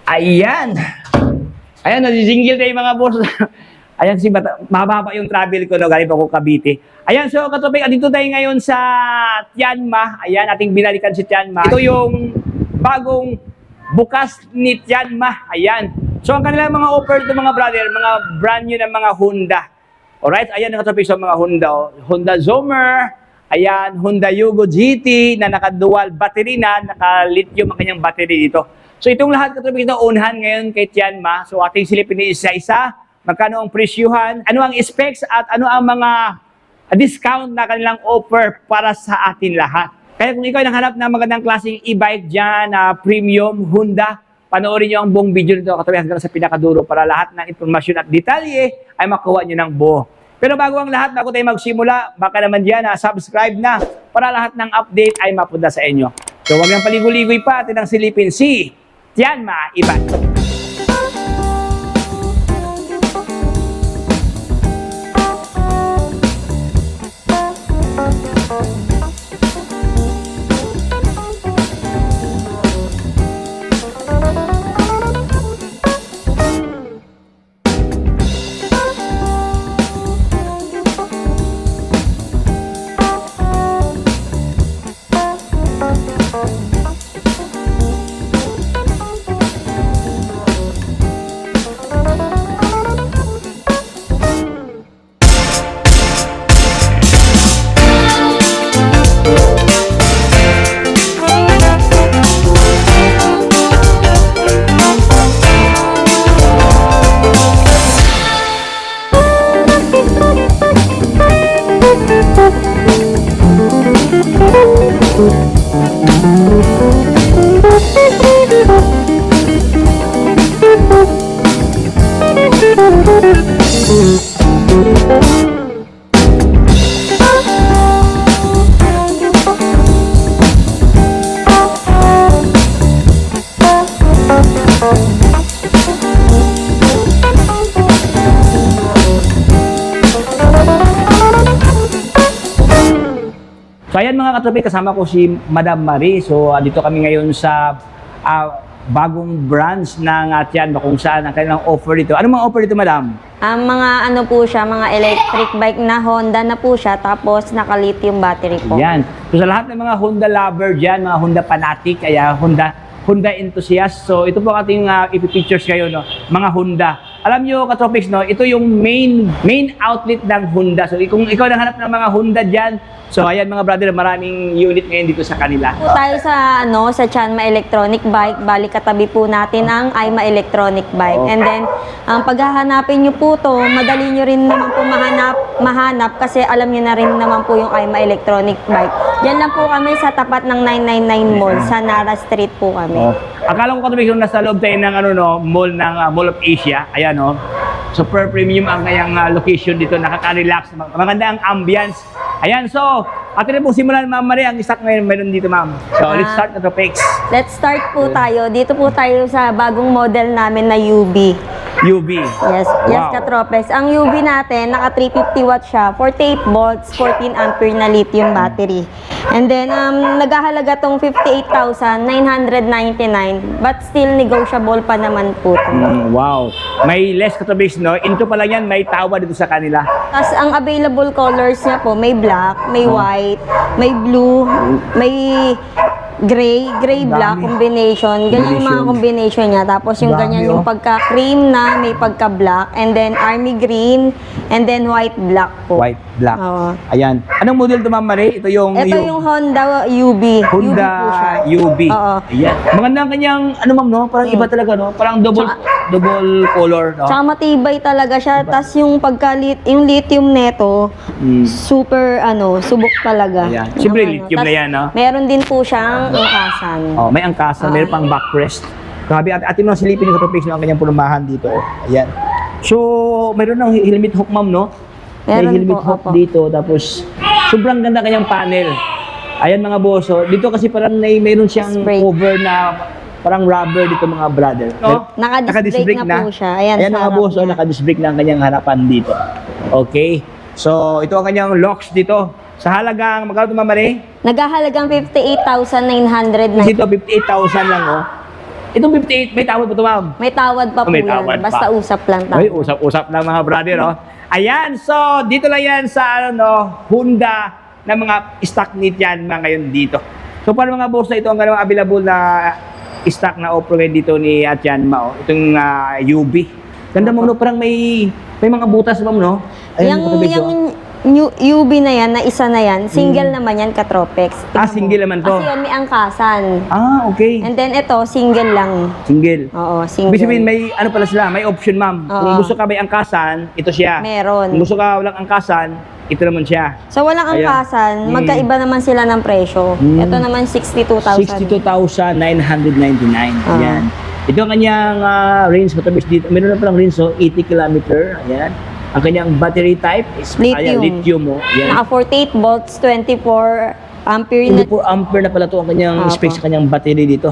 Ayan. Ayan, nasisingil tayo mga boss. Ayan, mahaba yung travel ko, no? Galing pa ako Cavite. Ayan, so katropik, dito tayo ngayon sa Tianma. Ayan, ating binalikan si Tianma. Ito yung bagong bukas ni Tianma. Ayan. So ang kanilang mga offer ito mga brother, mga brand new ng mga Honda. Alright, ayan ang katropik sa mga Honda. Oh. Honda Zoomer, ayan, Honda Yugo GT na naka-dual battery na, naka-lithium ang kanyang battery dito. So itong lahat katropik na unahan ngayon kay Tianma. So ating silipin isa-isa. Magkano ang presyuhan, ano ang specs at ano ang mga discount na kanilang offer para sa atin lahat. Kaya kung ikaw ay naghanap ng magandang klaseng e-bike dyan, premium Honda, panoorin nyo ang buong video nito katabi hanggang sa pinakadulo para lahat ng informasyon at detalye ay makuha nyo ng buo. Pero bago ang lahat, bago tayo magsimula, baka naman dyan subscribe na para lahat ng update ay mapunta sa inyo. So huwag nang paligoy-ligoy pa, atin ang silipin si Tianma e-bike. So ayan mga katropik, kasama ko si Madam Marie. So dito kami ngayon sa bagong branch ng Tianma kung saan ang kanilang offer dito. Ano mga offer dito, Madam? Mga ano po siya, mga electric bike na Honda na po siya, tapos naka-lithium battery po. Yan. So sa lahat ng mga Honda lover dyan, mga Honda fanatic, kaya Honda enthusiast. So ito po ating ipipictures kayo, no? Mga Honda. Alam nyo, katropics, no? Ito yung main outlet ng Honda. So kung ikaw naghanap ng mga Honda dyan, so ayan mga brother, maraming unit ngayon dito sa kanila. Po tayo sa sa Tianma Electronic Bike, balik katabi po natin ang Aima Electronic Bike. And then ang paghahanapin niyo po to, madali niyo rin naman po mahanap kasi alam niyo na rin naman po yung Aima Electronic Bike. Diyan lang po kami sa tapat ng 999 Mall, sa Nara Street po kami. Akala ko katabi yung nasa loob tayo ng mall ng Mall of Asia. Ayan, super premium ang kanyang location dito, nakaka-relax, maganda ang ambience. Ayan, so, atin na po simulan, Ma'am Marie, ang stock ngayon meron dito, Ma'am. So, let's start na topics. Let's start po tayo. Dito po tayo sa bagong model namin na UB. UB. Yes, yes, katropes. Ang UB natin, naka 350 watts siya, 48 volts, 14 ampere na lithium battery. And then, naghahalaga tong 58,999, but still negotiable pa naman po. Wow. May less katropes, no? Into pa lang yan, may tawa dito sa kanila. Tapos, ang available colors niya po, may black, may white, may blue, may gray black combination. Ganyan yung mga combination niya. Tapos yung ganyan yung pagka-cream na, may pagka-black, and then army green, and then white black po. White black. Ayan. Anong model to, Ma'am Marie? Ito yung Honda UB. Honda UB po siya. UB. Ayan. Maganda ang kanyang, Ma'am, no? Parang iba talaga, no? Parang double color, no? Tsaka matibay talaga siya. Tapos yung yung lithium neto, super, subok talaga. Ayan. Siyempre, lithium na yan, no? Meron din po siyang angkasan. May angkasan, meron pang backrest. Grabe, atin mo silipin yung katropix, no? Ang kanyang pulumahan dito. Ayan. So, meron ng helmet hook, Ma'am, no? May helmet hook dito. Tapos, sobrang ganda kanyang panel. Ayan mga boss. Dito kasi parang mayroon siyang cover na parang rubber dito mga brother. No? Naka-disc brake na po siya. Ayan mga boss, naka-disc brake na ang kanyang harapan dito. Okay. So, ito ang kanyang locks dito. Sa halagang, magkano ito, Ma'am Marie? Naghahalagang 58,990. Dito, 58,000 lang, Itong 58, may tawad po ito, ma'am. May tawad pa po May yan. tawad pa. Basta usap lang tayo. Ay, usap-usap lang mga brother, oh. Ayan, so dito lang yan sa Honda na mga stock ni Tianma ngayon dito. So para mga boss na ito, ang available na stock na offer dito ni Tianma, oh. Itong UB. Ganda mo, no? Parang may mga butas, ma'am, no? Ayan, Yung UB na yan, na isa na yan, single naman yan, Katropex. Tingnan mo. single naman to. Kasi yun, may angkasan. Okay. And then ito, single lang. Single. Oo, single. Ibig sabihin, may ano pala sila, may option, ma'am. Kung Oo. gusto ka may angkasan, ito siya. Meron. Kung gusto ka walang angkasan, ito naman siya. So, walang Ayan. angkasan, magkaiba naman sila ng presyo. Ito naman, 62,000. 62,999. Ayan. Ito ang kanyang range katabis dito. Meron na palang range, 80 kilometer. Ayan. Ang kanyang battery type is Lithium. lithium. Oh. Ayan. Naka 48 volts, 24 ampere na 24 ampere na pala ito ang kanyang Apo. specs sa kanyang battery dito.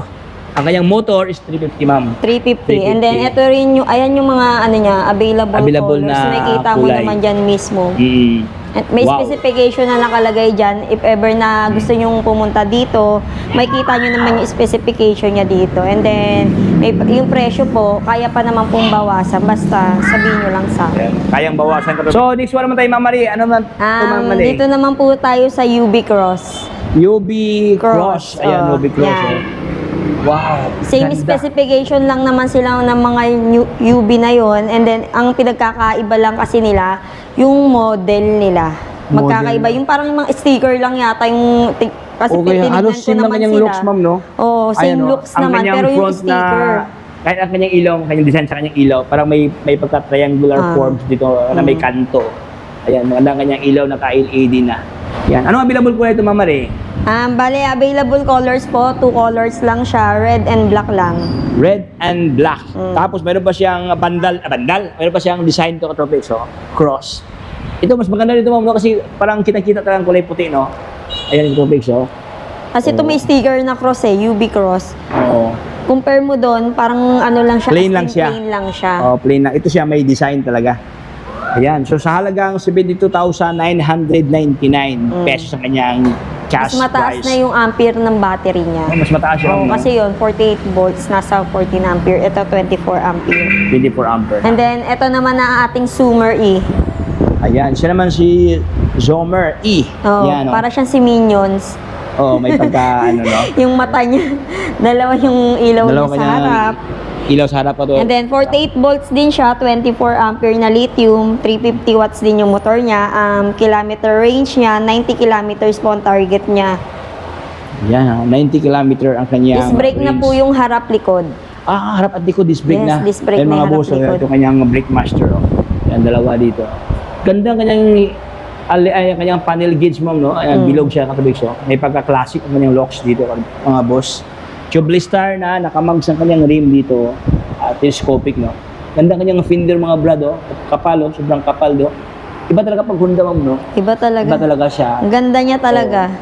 Ang kanyang motor is 350, ma'am. 350. And then, ito rin yung, ayan yung mga, ano niya, available na colors. Nakikita mo kulay. naman dyan mismo. At may Wow. specification na nakalagay dyan. If ever na gusto nyong pumunta dito, makikita nyo naman yung specification niya dito. And then, yung presyo po, kaya pa naman pong bawasan. Basta sabihin nyo lang sa akin. Ayan. Kayang bawasan ka. So, next one naman tayo, Ma'am Marie. Ano naman ito, Ma'am Marie? Dito naman po tayo sa UB Cross. UB Cross. Ayan, UB Cross. yan. Oh. Wow. Same ganda. specification lang naman sila ng mga UB na yon. And then, ang pinagkakaiba lang kasi nila, yung model nila. Magkakaiba. Yung parang mga sticker lang yata yung... Kasi Okay, tinignan halos ko same naman naman yung sila. looks, ma'am, no? Oo, same Ayan, oh. looks Ang naman. kanyang Pero yung front sticker... kahit ang kanyang ilaw, ang kanyang design sa kanyang ilaw, parang may pagka-triangular forms dito na may kanto. Ayan, maganda ang kanyang ilaw na ka-LED na. Yan. Ano ang available po na ito, Ma'am Marie? Bale, available colors po. 2 colors lang siya. Red and black lang. Red and black. Tapos meron pa siyang bandal. Meron pa siyang design to Katropex, cross. Ito, mas maganda dito, ma'am, no? Kasi parang kita-kita talagang kulay puti, no? Ayan yung Katropex, Kasi ito may sticker na cross UB cross. Oo. Compare mo doon, parang ano lang siya. Plain as in lang siya. Plain lang siya. Plain lang. Ito siya, may design talaga. Ayan. So, sa halagang 72,999 pesos ang kanyang cash Mas mataas price. na yung ampere ng battery niya. Mas mataas yun. Oo, no? kasi yun, 48 volts, nasa 14 ampere. Ito, 24 ampere. 24 ampere. And then, ito naman ang ating Zoomer E. Ayan. Siya naman si Zomer E. Oh, Yan, para siyang si Minions. may pagka, ano, no? Yung mata niya, dalawa yung ilaw Dalawa niya sa kanyang harap. ilaw sa harap pa to. And then, 48 volts din siya, 24 ampere na lithium, 350 watts din yung motor niya. Kilometer range niya, 90 kilometers po ang target niya. Yan, 90 kilometer ang kanyang Disc brake na range. po yung harap-likod. Harap at likod, disc brake Yes, na. disc brake Yan, na mga yung boss, harap likod. ito kanyang brake master. Yan, dalawa dito. Ganda ang kanyang kanyang panel gauge, ma'am, no? Ayan, bilog siya Katropex, May pagka-classic ang kanyang locks dito, mga boss. Tubeless star na, nakamags ang kanyang rim dito. Telescopic, no? Ganda ang kanyang fender, mga brad, Kapal, sobrang kapal, do. Iba talaga pag Honda, ma'am, no? Iba talaga. Iba talaga siya. Ang ganda niya talaga.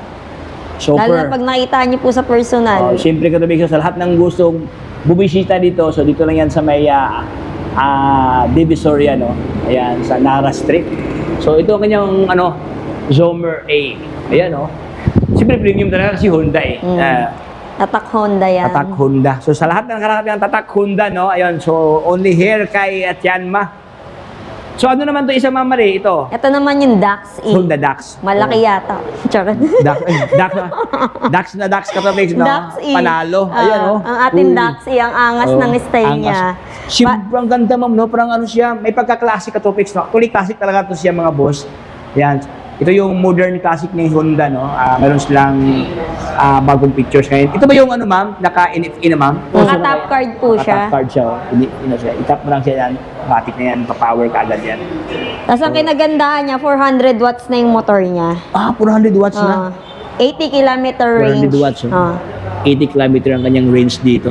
Super. Lalo na pag nakita niyo po sa personal. Siyempre Katropex, sa lahat ng gustong bubisita dito, so dito lang yan sa may Divisoria, no? Ayan, sa Nara Street. So ito ang kanyang Zomer A. Ayan, siyempre premium talaga kasi Honda Tatak Honda yan. Tatak Honda. So sa lahat ng nakakapit ng Tatak Honda, no? Ayan, so only here kay Tianma. So ano naman to isa, Ma'am Marie, ito? Ito naman yung Dax E. Honda Dax. Malaki yata. Charot. Dax Katropex, no? Dax E. Panalo. Ayan, Ang ating Uy. Dax E, ang angas ng style Angas. niya. Sobrang ganda, ma'am, no? Parang siya, may pagka-classic Katropex, no? Actually, classic talaga to siya, mga boss. Yan. Ito yung modern classic ng Honda, no? Meron silang bagong pictures ngayon. Ito ba yung ma'am? Naka-NFE na, ma'am? Naka-top card po siya. Naka-top card siya, siya. Itap mo lang siya yan. Matic na yan. Pa-power ka agad yan. Tapos ang kinagandahan niya, 400 watts na yung motor niya. 400 watts na. 80 kilometer range. 400 watts, 80 kilometer ang kanyang range dito.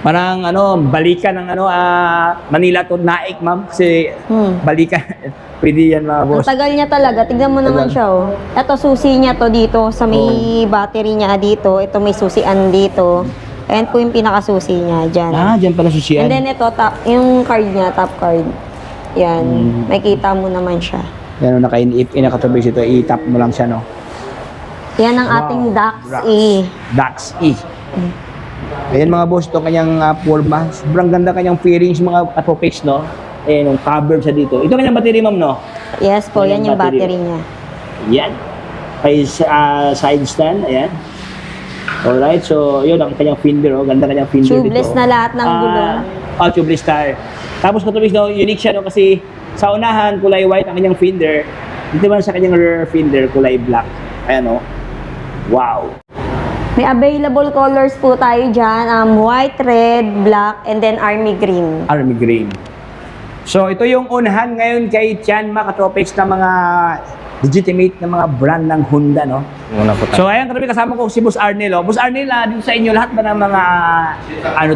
Parang balikan ng Manila to Naik, ma'am. Kasi balikan. Pwede yan, mga boss. Ang tagal niya talaga. Tignan mo naman siya, Ito, susi niya to dito. Sa may battery niya dito. Ito, may susian dito. Ayan po yung pinakasusi niya. Dyan. Dyan pala susian. And then ito, yung card niya, top card. Yan. Makikita mo naman siya. Yan, naka-Katropex ito. I-tap mo lang siya, no? Yan ang ating Dax E. Dax E. Ayan mga boss, ito kanyang forma. Sobrang ganda kanyang fairings mga katopics, no? Ayan, yung cover siya dito. Ito kanyang battery, ma'am, no? Yes po, yan yung battery. battery niya. Ayan. May side stand, ayan. Alright, so yun ang kanyang fender, oh. Ganda kanyang fender dito. Tubeless na lahat ng gulong. Tubeless tire. Tapos katopics, no, unique siya, no? Kasi sa unahan, kulay white ang kanyang fender. Dito naman sa kanyang rear fender, kulay black. Ayan, oh. Wow. May available colors po tayo dyan. White, red, black, and then army green. Army green. So, ito yung unahan ngayon kay Tianma Katopics na mga legitimate na mga brand ng Honda, no? Muna po tayo. So, ayan, katabi kasama ko si Boss Arnel, oh. Boss Arnel, dito sa inyo, lahat ba ng mga,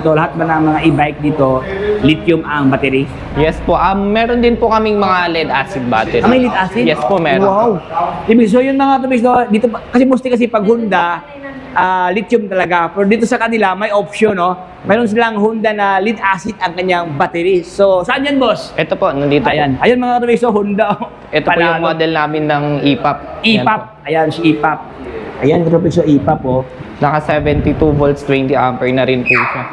lahat ba ng mga e-bike dito, lithium ang battery? Yes po, meron din po kaming mga lead acid battery. May lead acid? Yes po, meron. Wow. Ibig so yun mga katabi, dito, kasi mostly kasi pag Honda, lithium talaga. Pero dito sa kanila, may option, no? Mayroon silang Honda na lead acid ang kanyang battery. So, saan yan, boss? Ito po, nandito Ayan. po. Ayan mga katabi, so Honda. Ito po yung model namin ng EPAP. EPAP. Ayan, si EPAP. Ayan, katabi, so EPAP, oh. Naka 72 volts, 20 ampere na rin po siya.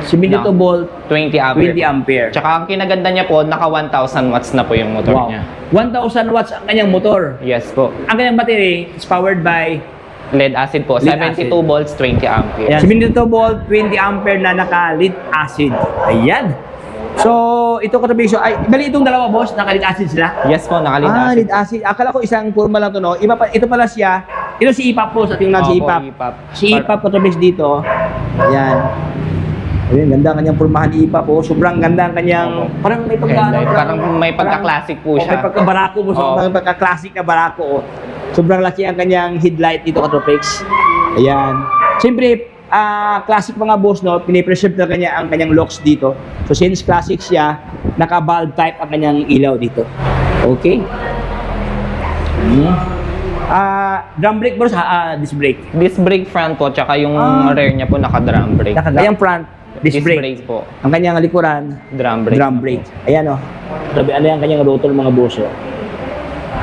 Si Benito Bolt, 20 ampere. 20 ampere. Tsaka ang kinaganda niya po, naka 1,000 watts na po yung motor Wow. niya. 1,000 watts ang kanyang motor. Yes po. Ang kanyang battery is powered by Lead acid po, Lead 72 acid. volts, 20 ampere. ayan, si Benito Bolt 20 ampere na naka-lead acid. Ayan. So, ito katabi. So, ay, bali itong dalawa, boss, naka-lead acid sila? Yes po, naka lead acid. lead acid. Akala ko isang forma lang to, no? Ito pala siya. Ito si IPAP po, sa tingnan si Opo, IPAP. EPAP. Si IPAP katabi dito. Ayan. Ayun, ganda ang kanyang pormahan ni IPAP po. Sobrang ganda ang kanyang, parang may Headlight. Parang may pagka-classic po siya. May pagka-barako po. So, Oo. may pagka-classic na barako. Oh. Sobrang laki ang kanyang headlight dito, Katropex. Ayan. Siyempre, classic mga boss, no? Pinipreserve na kanya ang kanyang locks dito. So, since classic siya, naka-valve type ang kanyang ilaw dito. Okay. Drum brake, boss, disc brake. Disc brake front po, tsaka yung rear niya po naka-drum brake. Kanyang front, disc brake. po. Ang kanyang likuran, Drum brake. drum brake. Ayan, oh. Sabi, ano yung kanyang rotor, mga boss, oh.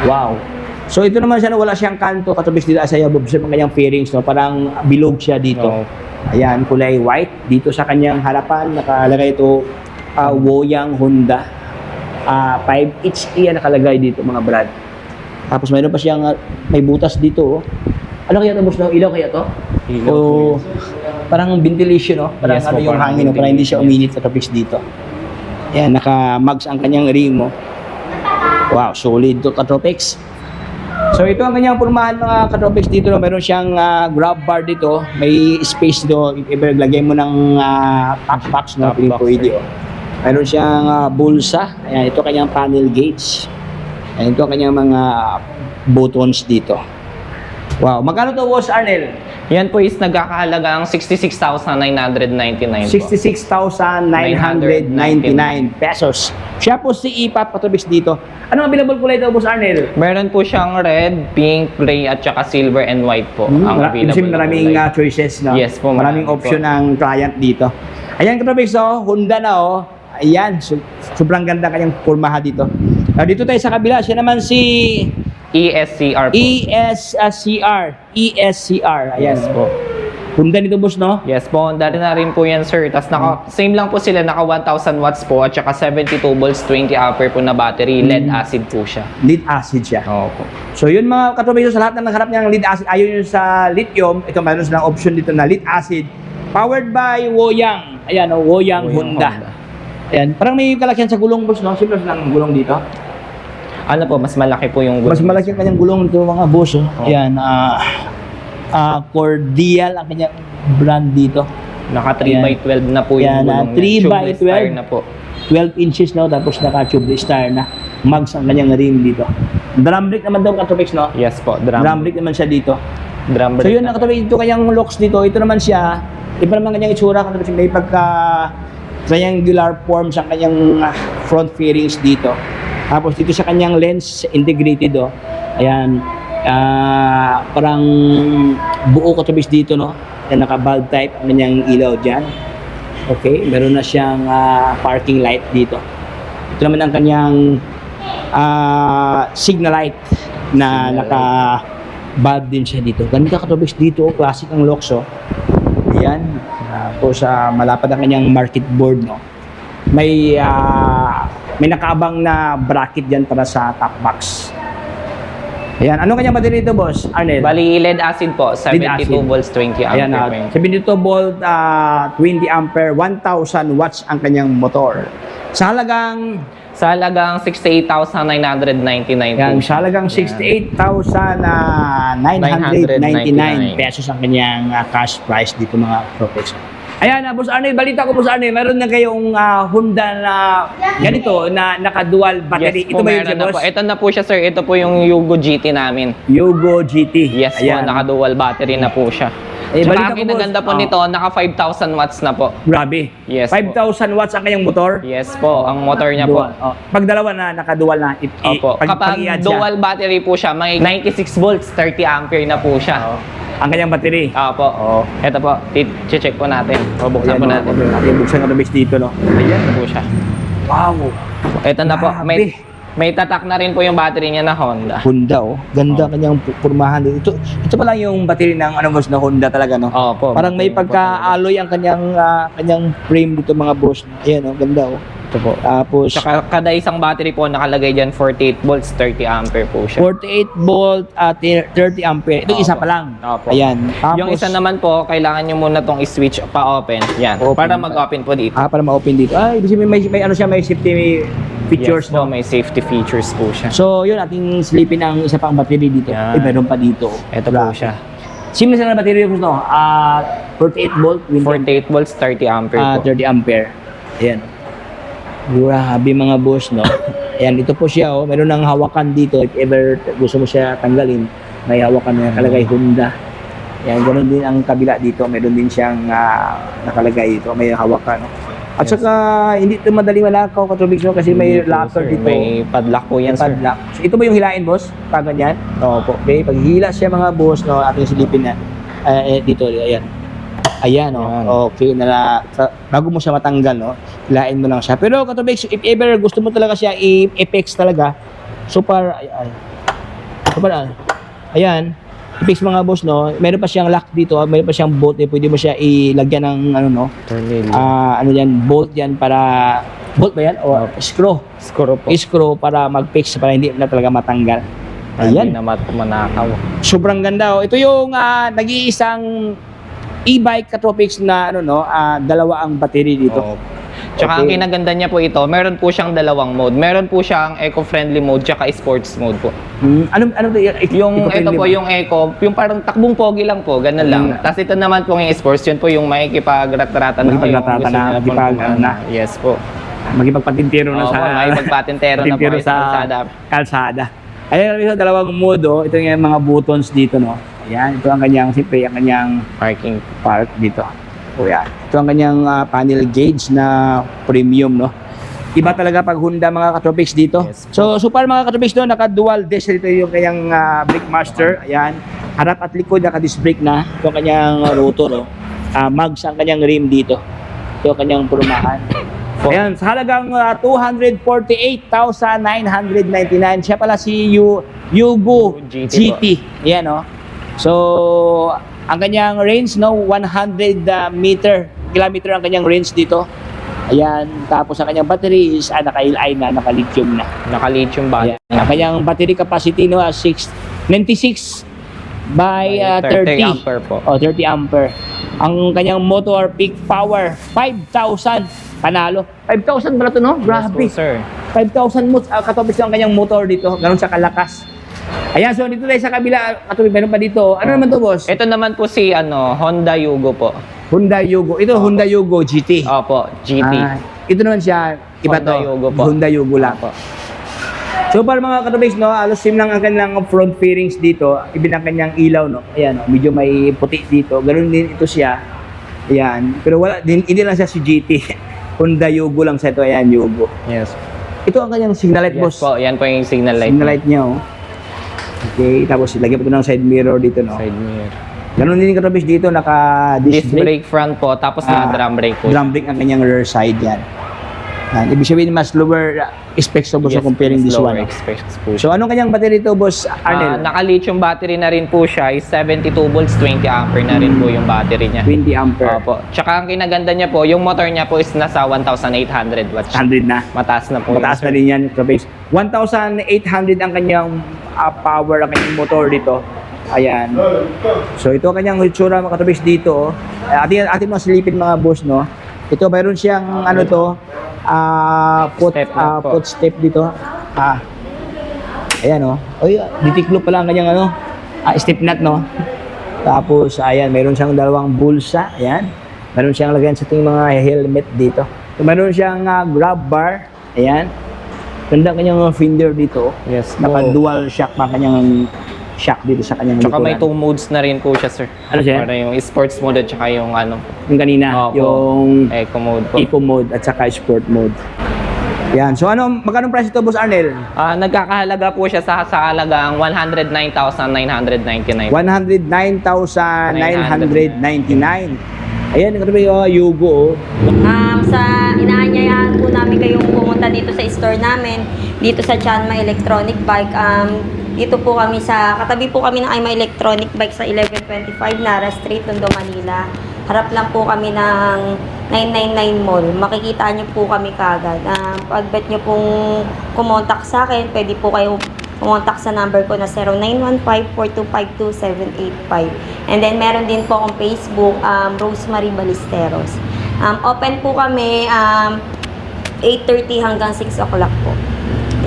Wow. So, ito naman siya, no, wala siyang kanto, katubis dito sa yabob sa kanyang fairings, no? Parang bilog siya dito. Oo. Ayan, kulay white. Dito sa kanyang harapan, nakalagay ito, Woyang Honda. 5HE nakalagay dito, mga brad. Tapos mayroon pa siyang, may butas dito, oh. Ano kaya ito, boss, no? Ilaw kaya ito? Ilaw O, parang ventilation, no? Parang Yes ano po, yung parang hangin, no? Para hindi siya ventilation. uminit sa tapis dito. Ayan, naka-mugs ang kanyang rim, oh. Wow, solid to Katropex. So ito ang kanyang pormahan mga Katropex dito. No? Meron siyang grab bar dito. May space dito. If ever lagay mo ng top box, no? Top box, Pwede, oh. Meron siyang bulsa. Ayan, ito kanyang panel gauge. Ayan, ito ang kanyang mga buttons dito. Wow, magkano to, Boss Arnel? Yan po is nagkakahalaga ang 66,999 po. 66,999 pesos. Siya po si IPAP Katropex dito. Ano ang available kulay daw, Boss Arnel? Meron po siyang red, pink, gray, at saka silver and white po ang available. Maraming na kulay. choices, no? Yes po, Maraming marami option po. ng client dito. Ayan, Katropex, oh. Honda na, oh. Ayan, sobrang ganda kanyang pormaha dito. Dito tayo sa kabila. Siya naman si ESCR po. ESCR. Ayan. Yes po. Honda nito, boss, no? Yes po, dati na rin po yan, sir. Tapos same lang po sila, naka 1,000 watts po at saka 72 volts, 20 ampere po na battery. Lead acid po siya. Lead acid siya. Oo po. So yun mga Katropex, sa lahat ng nagharap niya ng lead acid, ayaw yun sa lithium, ito mayroon silang option dito na lead acid, powered by Woyang. Ayan, oh, Woyang Honda. Ayan, parang may kalakihan sa gulong, boss, no? Simple lang gulong dito. Ano po, mas malaki po yung Mas malaki ang kanyang gulong nito, mga boss, oh. Ayan, Cordial ang kanyang brand dito. Naka Ayan. 3x12 na po yung Ayan, gulong. 3x12. Tube na po. 12 inches, no? Tapos naka-tube star na. Mags ang kanyang rim dito. Drum brake naman daw, Katropex, no? Yes po, Drum brake naman siya dito. Drum So brake yun, na. nakatabi ito kanyang locks dito. Ito naman siya, iba naman kanyang itsura. Kasi may pagka triangular form sa kanyang front fairings dito. Tapos dito sa kanyang lens integrated, oh. Ayan. Parang buo katabis dito, no? Yan, naka-bulb type ang kanyang ilaw dyan. Okay, meron na siyang parking light dito. Ito naman ang kanyang signal light na naka-bulb din siya dito. Ganito katabis dito, classic ang locks, oh. Ayan. Tapos malapad ang kanyang market board, no. May nakaabang na bracket diyan para sa top box. Ayan, ano kanyang battery dito, boss? Arnel? Bali, lead acid po, 72 acid. volts, 20 Ayan, ampere. 72 volt, 20 ampere, 1,000 watts ang kanyang motor. Sa halagang, Sa halagang 68,999 yan, po. sa halagang 68,999 pesos ang kanyang cash price dito, mga Tropex. Ayan, Boss Arnel, balita ko, Boss Arnel, meron na kayong Honda na ganito, na naka-dual battery. Yes po, Ito ba yun meron siya, na boss? po. Ito na po siya, sir. Ito po yung Yugo GT namin. Yugo GT. Yes Ayan. po, naka-dual battery na po siya. balita Tsaka ko, ang kinaganda boss, po nito, naka 5,000 watts na po. Grabe. Yes 5,000 watts ang kanyang motor. Yes po, ang motor niya po. Dual. Oh. Pag dalawa na, naka-dual na. Opo. Kapag i-add siya, dual battery po siya, may 96 volts, 30 ampere na po siya. ang kanyang battery. Opo. Ito po, check po natin. Bubuksan po natin. Buksan ko na base dito, no? Ayan po siya. Wow. Ito na po, Grabe. may tatak na rin po yung battery niya na Honda. Honda, oh. Ganda kanyang pormahan dito. Ito pala yung battery ng boss na Honda talaga, no? Opo. Parang may pagka-alloy ang kanyang frame dito, mga boss. Ayan, oh, ganda, oh. Ito po. Tapos Tsaka kada isang battery po nakalagay dyan 48 volts, 30 ampere po siya. 48 volt at 30 ampere. Ito Opo. isa pa lang. Opo. Ayan. Tapos, Yung isa naman po, kailangan nyo muna tong i-switch pa-open. Yan. Open. Para mag-open po dito. para ma-open dito. Ay, ibig sabihin may ano siya, may safety features, Yes po, no? may safety features po siya. So, yun, ating silipin ang isa pang battery dito. Yan. Meron pa dito. Ito po siya. Sino na battery mo, no? 48 volt, 48 volts, 30 ampere po. 30 ampere. Ayan. Grabe, mga boss, no? Ayan, ito po siya, oh. Meron ng hawakan dito. If ever gusto mo siya tanggalin, may hawakan na nakalagay Honda. Ayan, ganoon din ang kabila dito. Meron din siyang nakalagay dito. May hawakan, no? At saka, hindi ito madali malakaw, Katrobix, no? Kasi may locker Sir, dito. may padlock po yan, sir. Padlock. So, ito ba yung hilain, boss? Pag ganyan? Opo. Okay, pag hila siya, mga boss, no, ating silipin na. Dito, ayan. Ayan, no. Ayan. Okay, bago mo siya matanggal, no, hilain mo lang siya. Pero, Katrobix, if ever gusto mo talaga siya i-fix talaga, super, ayan, i-fix mga boss, no, meron pa siyang lock dito, meron pa siyang bolt, pwede mo siya ilagyan ng, ano, no, Tornilyo. ano yan, bolt yan para, bolt ba yan? O screw. Screw po. Screw para mag-fix para hindi na talaga matanggal. Hindi Ayan. na manakaw. Sobrang ganda, oh. Ito yung nag-iisang e-bike Katropics na ano, no, dalawa ang battery dito. Oo. Tsaka ang Okay. kinaganda niya po ito, meron po siyang dalawang mode. Meron po siyang eco-friendly mode tsaka sports mode po. Ano to? Yung ito po yung eco, yung parang takbong pogi lang po, ganun lang. Tapos ito naman po yung sports, yun po yung makikipag-rat-ratan na kayo. Makikipag-rat-ratan Gusto na, niyo po makikipag- na. Yes po. Magipagpatintero na Oo, sa makikipagpatintero na po patintero sa kalsada. kalsada. Ayan, ito dalawang mode, oh. Ito yung mga buttons dito, no. Ayan, ito ang kanyang siyempre ang kanyang Parking. park dito. O yan. Ito ang kanyang panel gauge na premium, no. Iba talaga pag Honda, mga Katropics dito. Yes, So far, mga Katropics, no, naka-dual disc dito yung kanyang brake master. Ayan. Harap at likod, naka-disc brake na. Ito ang kanyang rotor, oh. Mags ang kanyang rim dito. Ito ang kanyang purumahan. Ayan, sa halagang 248,999. Siya pala si Yugo GT GT. Ayan, no. So, ang kanyang range, no, 100 kilometer ang kanyang range dito. Ayan, tapos ang kanyang battery is naka-LI na, naka-lithium na. Naka-lithium battery. Ayan. Ang kanyang battery capacity, no, 96 by 30 ampere po. O, 30 ampere. Ang kanyang motor peak power, 5,000. Panalo. 5,000 ba ito, no? Grabe. Yes po, sir. 5,000 mots. Katopis ang kanyang motor dito. Ganun sa kalakas. Ayan, so dito tayo sa kabila. Katopis, meron pa dito. Ano naman to, boss? Ito naman po si Honda Yugo po. Honda Yugo. Ito, Honda Yugo GT. Opo, GT. Ito naman siya. Iba Honda to. Yugo po. Honda Yugo lang. Opo. So, para mga katubig, no, alos sim lang ang kanilang front fairings dito. Ibig ang kanyang ilaw, no. Ayan, no, medyo may puti dito. Ganun din ito siya. Ayan. Pero wala, hindi lang siya si GT. Honda Yugo lang sa ito. Ayan, Yugo. Yes. Ito ang kanyang signal light, Yes boss. po, yan po yung signal light. Signal light niya, oh. Okay, tapos lagyan pa ito ng side mirror dito, no. Side mirror. Ganun din katubig dito, naka-disc Disc brake front po, tapos na drum brake po. Drum brake ang kanyang rear side yan. Ibig sabihin, mas lower specs to, boss, Yes, comparing this lower one. specs po So, siya. anong kanyang battery to, boss Arnel? Naka-lithium battery na rin po siya, is 72 volts, 20 ampere na rin po yung battery niya. 20 ampere. Opo. Tsaka ang kinaganda niya po, yung motor niya po is nasa 1,800 watts. 100 na. Mataas na po. Mataas na rin yan. 1,800 ang kanyang power, ang kanyang motor dito. Ayan. So, ito ang kanyang itsura, mga katrabis, dito. Ating mga silipin, mga boss, no? Ito, mayroon siyang, ano to, Step na po. footstep dito. Ayan, oh. Oy, ditiklo pa lang kanyang, ano, step nut, no? Tapos, ayan, mayroon siyang dalawang bulsa. Ayan. Mayroon siyang lagyan sa ating mga helmet dito. So, mayroon siyang grab bar. Ayan. Ganda kanyang fender dito. Yes po. Naka-dual shock pa kanyang shock dito sa kanyang Tsaka may likuran. 2 modes na rin po siya, sir. Ano siya? Para yung sports mode at tsaka yung ano, Yung kanina, Opo. yung eco mode po. eco mode at saka sport mode. Yan. So magkano price ito, Boss Arnel? Nagkakahalaga po siya sa halagang 109,999. 109,999. Ayan, ito ba yung Yugo, oh. Sa inaanyayahan po namin kayong pumunta dito sa store namin, dito sa Chanma Electronic Bike. Dito po kami katabi po kami ng Aima Electronic Bike sa 1125 Nara Street, Tondo, Manila. Harap lang po kami ng 999 Mall. Makikita niyo po kami kagad. Pag bet niyo pong kumontak sa akin, pwede po kayo kumontak sa number ko na 0915-4252-785. And then meron din po akong Facebook, Rosemary Ballesteros. Open po kami 8:30 hanggang 6 o'clock po.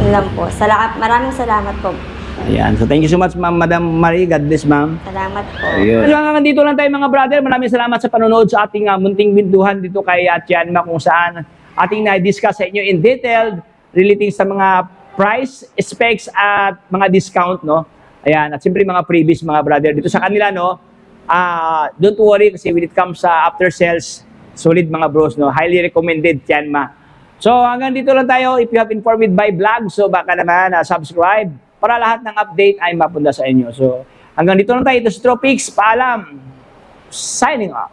Yun lang po. Maraming salamat po. Ayan. So thank you so much, Ma'am Madam Marie. God bless, Ma'am. Salamat po. Ayun. So hanggang dito lang tayo, mga brother. Maraming salamat sa panonood sa ating munting binduhan dito kay Tianma, kung saan ating na-discuss sa inyo in detail relating sa mga price, specs at mga discount, no? Ayan. At siyempre mga previous, mga brother. Dito sa kanila, no? Don't worry kasi when it comes sa after sales, solid, mga bros, no? Highly recommended, Tianma. So hanggang dito lang tayo. If you have informed by vlog, so baka naman subscribe para lahat ng update ay mapunta sa inyo. So hanggang dito lang tayo. Ito si Tropics. Paalam. Signing off.